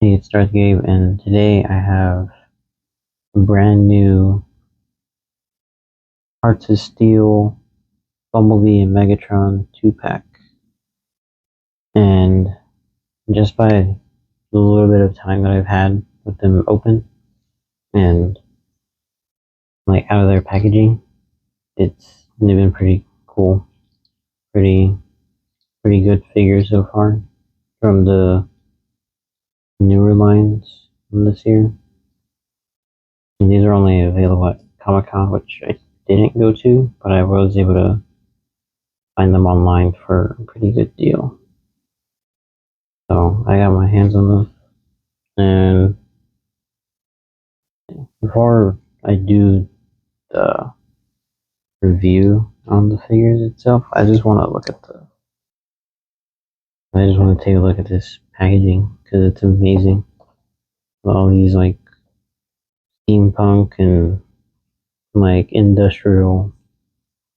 Hey, it's Darth Gabe, and today I have a brand new Hearts of Steel Bumblebee and Megatron 2-pack. And just by the little bit of time that I've had with them open and like out of their packaging, they've been pretty cool. Pretty good figures so far from the newer lines from this year. And these are only available at Comic-Con, which I didn't go to, but I was able to find them online for a pretty good deal. So I got my hands on them. And before I do the review on the figures itself, I just want to take a look at this packaging because it's amazing. All these like steampunk and like industrial,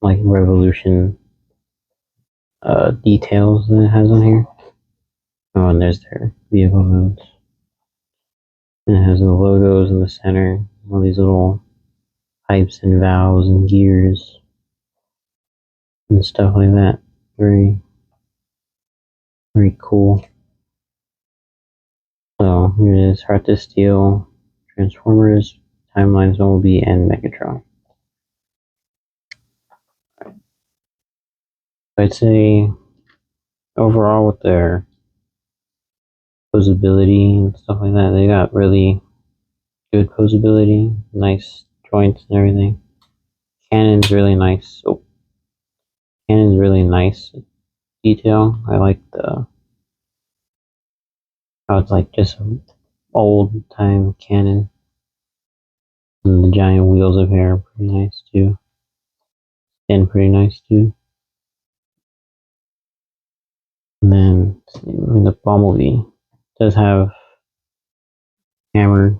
like revolution details that it has on here. Oh, and there's their vehicle modes. And it has the logos in the center, all these little pipes and valves and gears and stuff like that. Very cool. So here it is: Heart of Steel, Transformers, Timelines, Bumblebee, and Megatron. I'd say overall with their posability and stuff like that, they got really good posability, nice joints and everything. Cannon's really nice. Cannon's really nice detail. I like how it's like just old time cannon. And the giant wheels of hair are pretty nice too. And pretty nice too. And then the Bumblebee does have Hammer,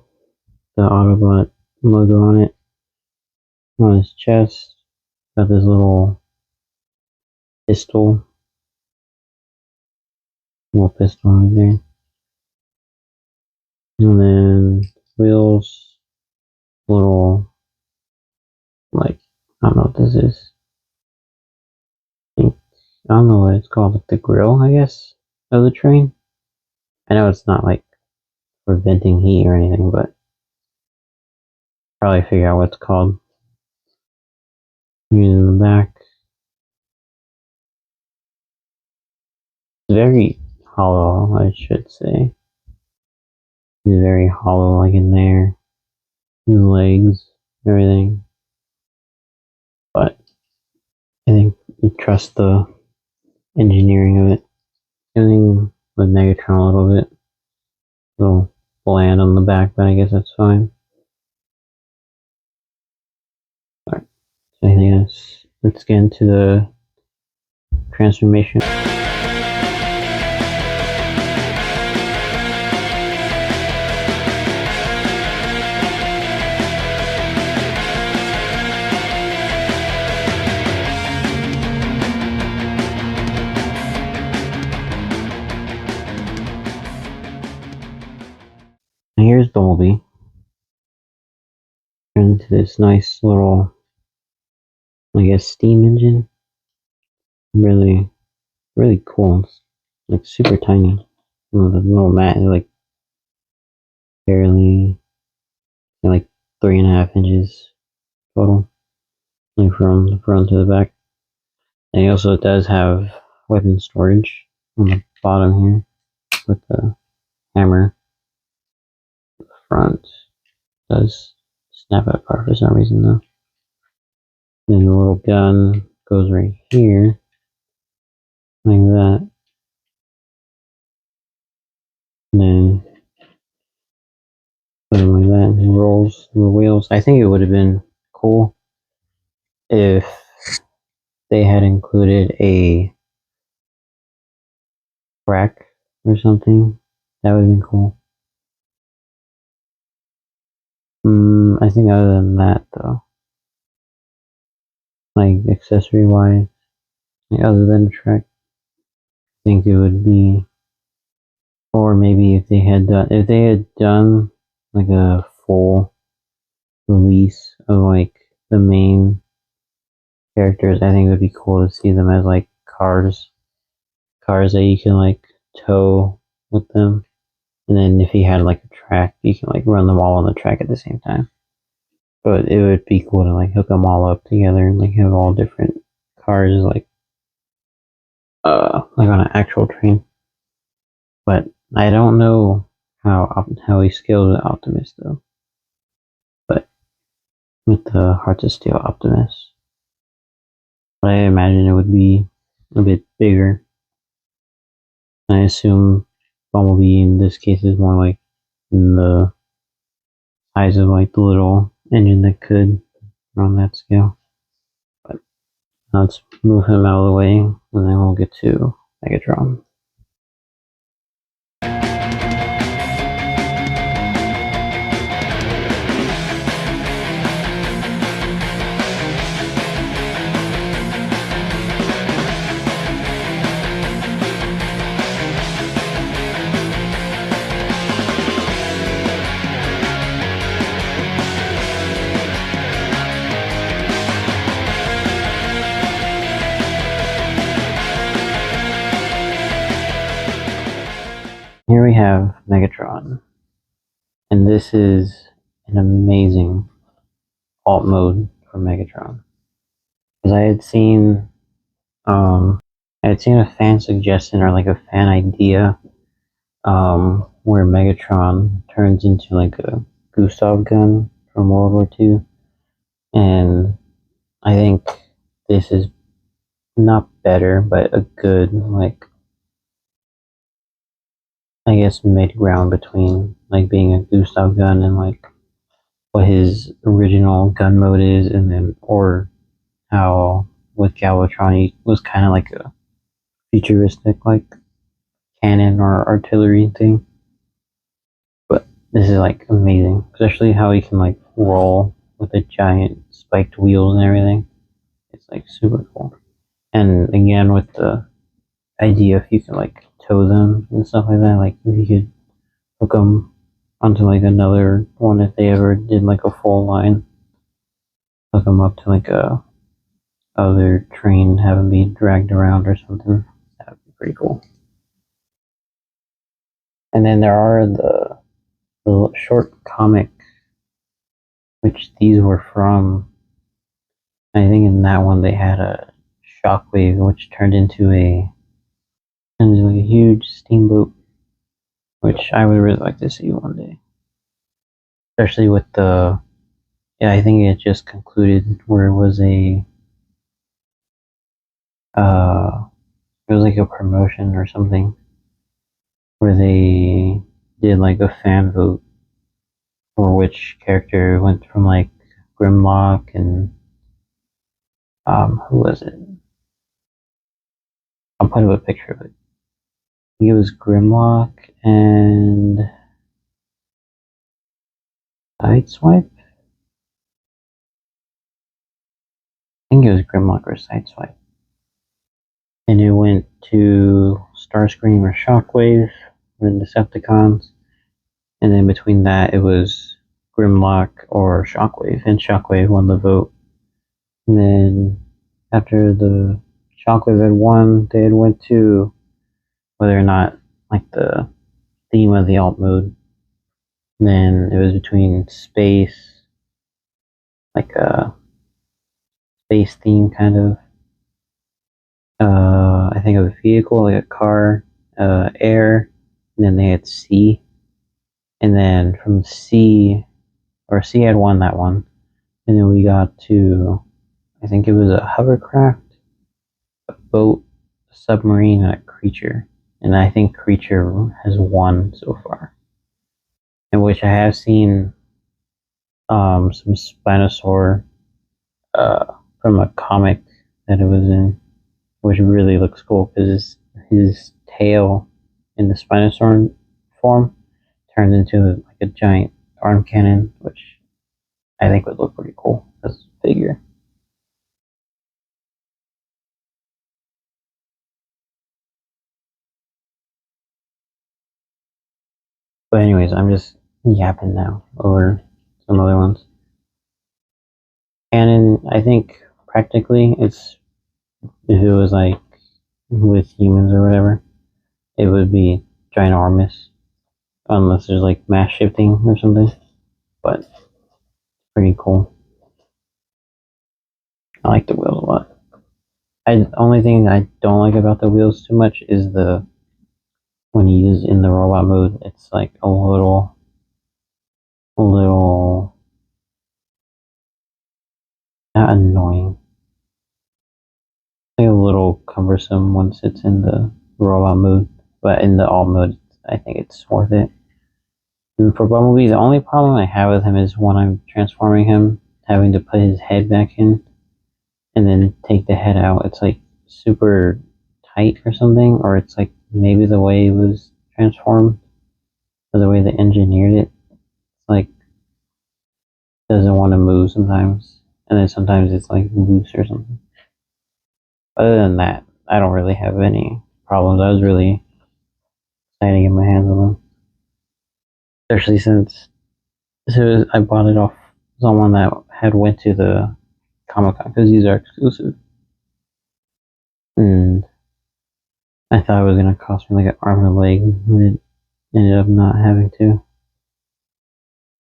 the Autobot logo on it. On his chest, got this little pistol. Little pistol right there. And then wheels, little, like, I don't know what this is. I don't know what it's called, like the grill, I guess, of the train. I know it's not like for venting heat or anything, but probably figure out what it's called. In the back, it's very hollow, I should say. It's very hollow, like in there. The legs, everything. But I think you trust the engineering of it. Everything with Megatron a little bit. A little bland on the back, but I guess that's fine. Alright, so anything else? Let's get into the transformation. And here's Bumblebee. Turned into this nice little, I guess, steam engine. Really cool. It's like super tiny. The little mat is like barely, like 3.5 inches total, like from the front to the back. And he also does have weapon storage on the bottom here with the hammer. The front does snap it apart for some reason though. Then the little gun goes right here, like that. And then put it like that, and rolls the wheels. I think it would have been cool if they had included a rack or something. That would have been cool. I think other than that though, like accessory wise, like other than track, I think it would be Or maybe if they had done like a full release of like the main characters, I think it would be cool to see them as like cars that you can like tow with them. And then if you had like a track, you can like run them all on the track at the same time. But it would be cool to like hook them all up together and like have all different cars like on an actual train. But I don't know how he scales with Optimus though. But with the Hearts of Steel Optimus, but I imagine it would be a bit bigger. I assume Bumblebee in this case is more like in the size of like the little engine that could run that scale. But let's move him out of the way, and then we'll get to Megatron. Here we have Megatron, and this is an amazing alt mode for Megatron. Because I had seen a fan suggestion or like a fan idea where Megatron turns into like a Gustav gun from World War II, and I think this is not better, but a good like I guess mid ground between like being a Gustav gun and like what his original gun mode is, and then or how with Galvatron he was kind of like a futuristic like cannon or artillery thing. But this is like amazing, especially how he can like roll with the giant spiked wheels and everything. It's like super cool. And again, with the idea if you can like tow them and stuff like that, like if you could hook them onto like another one if they ever did like a full line, hook them up to like a other train, have them be dragged around or something. That would be pretty cool. And then there are the short comics, which these were from. I think in that one they had a Shockwave, which turned into like a huge steamboat, which I would really like to see one day. Especially with the yeah, I think it just concluded where uh it was like a promotion or something where they did like a fan vote for which character went from like Grimlock and who was it? I'll put up a picture of it. I think it was Grimlock and Sideswipe. I think it was Grimlock or Sideswipe. And it went to Starscream or Shockwave or Decepticons. And then between that, it was Grimlock or Shockwave, and Shockwave won the vote. And then after the Shockwave had won, they had went to whether or not like the theme of the alt mode. And then it was between space, like a space theme kind of. I think of a vehicle, like a car, air, and then they had sea. And then from sea, or sea had won that one. And then we got to, I think it was a hovercraft, a boat, a submarine, and a creature. And I think creature has won so far. In which I have seen some Spinosaur from a comic that it was in, which really looks cool because his tail in the Spinosaur form turned into like a giant arm cannon, which I think would look pretty cool as a figure. But anyways, I'm just yapping now over some other ones. And I think practically it's, if it was like with humans or whatever, it would be ginormous. Unless there's like mass shifting or something. But pretty cool. I like the wheels a lot. The only thing I don't like about the wheels too much is the when you use in the robot mode, it's like a little not annoying, like a little cumbersome once it's in the robot mode. But in the all mode, I think it's worth it. And for Bumblebee, the only problem I have with him is when I'm transforming him, having to put his head back in and then take the head out. It's like super tight or something, or it's like maybe the way it was transformed, or the way they engineered it. It's like doesn't want to move sometimes, and then sometimes it's like loose or something. Other than that, I don't really have any problems. I was really excited to get my hands on them, especially since I bought it off someone that had went to the Comic Con because these are exclusive, and I thought it was gonna cost me like an arm and a leg, but it ended up not having to.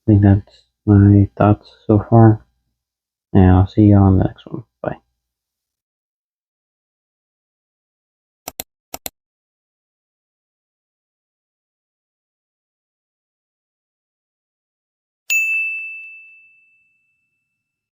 I think that's my thoughts so far, and I'll see you on the next one.